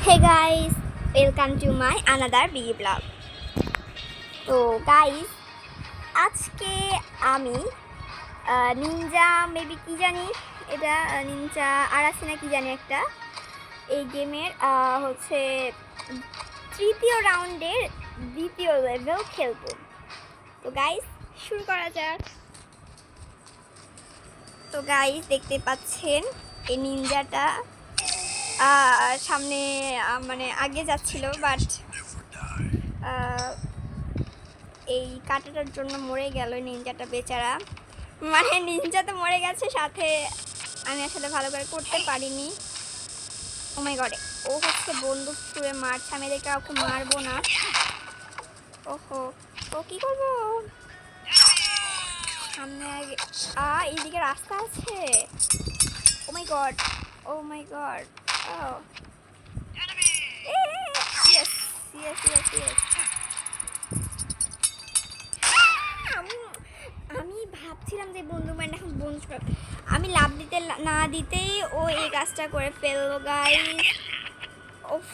Hey guys, welcome to my another big vlog. তো guys আজকে আমি নিনজা মেবি কি জানি এটা নিনজা আর আছে না কি জানি একটা এই গেমের হচ্ছে তৃতীয় রাউন্ডের দ্বিতীয় লেভেল খেলবো। তো গাইস শুরু করা যাক। তো গাইস দেখতে পাচ্ছেন এই নিনজাটা সামনে মানে আগে যাচ্ছিল, বাট এই কাঁটাটার জন্য মরে গেল নিনজাটা বেচারা। মানে নিনজা তো মরে গেছে, সাথে আমি আসলে ভালো করে করতে পারিনি। ও মাই গড, ও হচ্ছে বন্দুক ছুঁড়ে মারছে, আমি এদেরকে কাউকে মারবো না। ওহো, ও কি করবো? সামনে আগে এইদিকে রাস্তা আছে। ও মাই গড, ও মাই গড, ও ইয়েস ইয়েস ইয়েস ইয়েস। আমি ভাবছিলাম যে বন্ধু মানে এখন বন্ধু, আমি লাভ দিতে না দিতেই ও এই কাজটা করে ফেললো গাইস। ওফ,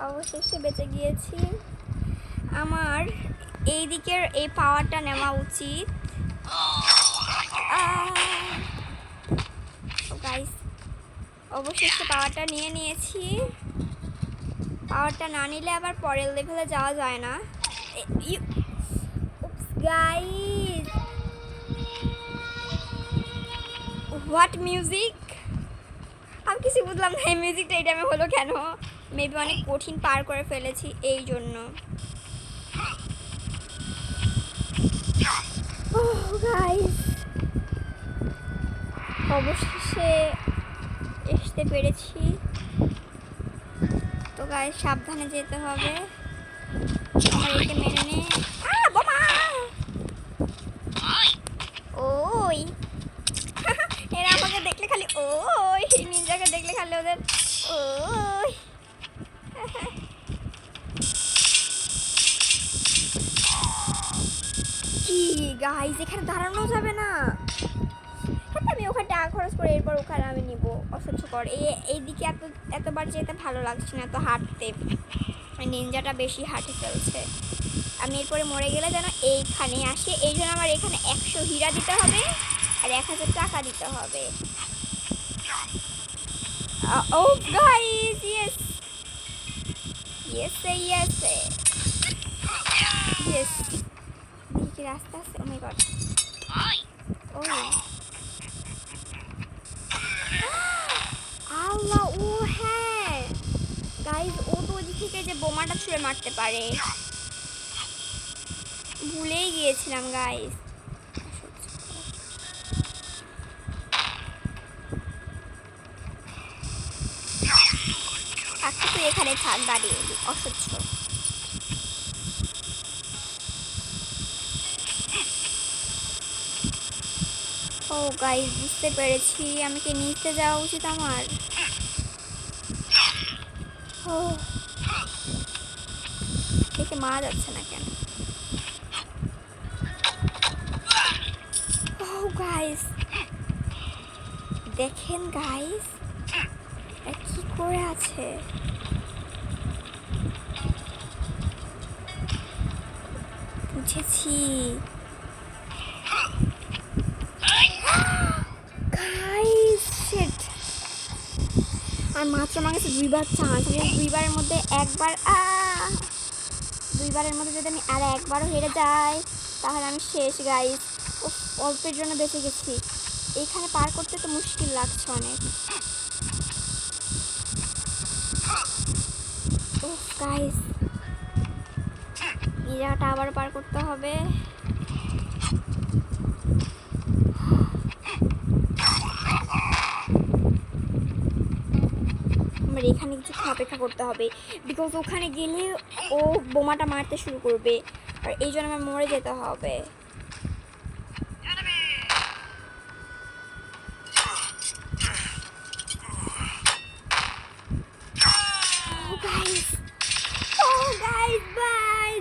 অবশেষে বেঁচে গিয়েছি। আমার এই দিকের এই পাওয়ারটা নেওয়া উচিত। গাইস অবশেষে পাওয়ারটা নিয়ে নিয়েছি। পাওয়ারটা না নিলে আবার পরের লেভেলে যাওয়া যায় না গাইস। হোয়াট মিউজিক, আমি কিছু বুঝলাম না এই মিউজিকটা এই টাইমে হলো কেন। মেবি অনেক কঠিন পার করে ফেলেছি এই জন্য। গাইস অবশেষে আসতে পেরেছি। তো গাইস সাবধানে যেতে হবে, আমার একে মেনে নে। বোমা, ওই এরা আমাকে দেখলে খালি ওই, নিনজাকে দেখলে খালি ওদের ওই। কি গাইস, এখানে দাঁড়ানো যাবে না। আমি ওখানে টাকা খরচ করে এরপর ওখানে আমি নিব। অসহ্যকর, এইদিকে এতবার যেতে ভালো লাগছে না, তো হাঁটতে নিনজাটা বেশি হাঁটে ফেলছে। আমি এরপরে মরে গেলে যেন এইখানে আসে, এই জন্য আমার এখানে 100 হীরা দিতে হবে আর 1000 টাকা দিতে হবে। Oh guys, yes yes yes yes. কি রাস্তা আছে? ও মাই গড, ও আল্লাহ, ও হ্যাঁ গাইস, ও তো ওই থেকে যে বোমাটা ছুঁড়ে মারতে পারে, ভুলেই গিয়েছিলাম গাইস। আচ্ছা তুই এখানে থাক, দাঁড়িয়ে অসহ্য। ও গাইস বুঝতে পেরেছি, আমি কি নিচে যাওয়া উচিত আমার? ও দেখে মারা যাচ্ছে না কেন? ও গাইস দেখেন গাইস কি করে আছে। বুঝেছি গাইস, শিট। আর মাত্র আমার কাছে 2বার চান্স, আমি 2বারের মধ্যে একবার 2বারের মধ্যে যদি আমি আর একবারও হেরে যাই তাহলে আমি শেষ গাইস। অল্পের জন্য বেঁচে গেছি। এইখানে পার করতে তো মুশকিল লাগছে অনেক। উফ গাইস, এই জায়গাটা আবার পার করতে হবে। আমার এখানে কিছুক্ষণ অপেক্ষা করতে হবে, বিকজ ওখানে গেলে ও বোমাটা মারতে শুরু করবে, আর এই জন্য আমার মরে যেতে হবে।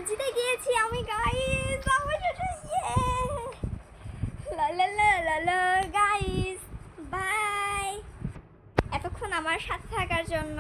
জিতে গিয়েছি আমি গাইস, গাইস বাই এতক্ষণ আমার সাথে থাকার জন্য।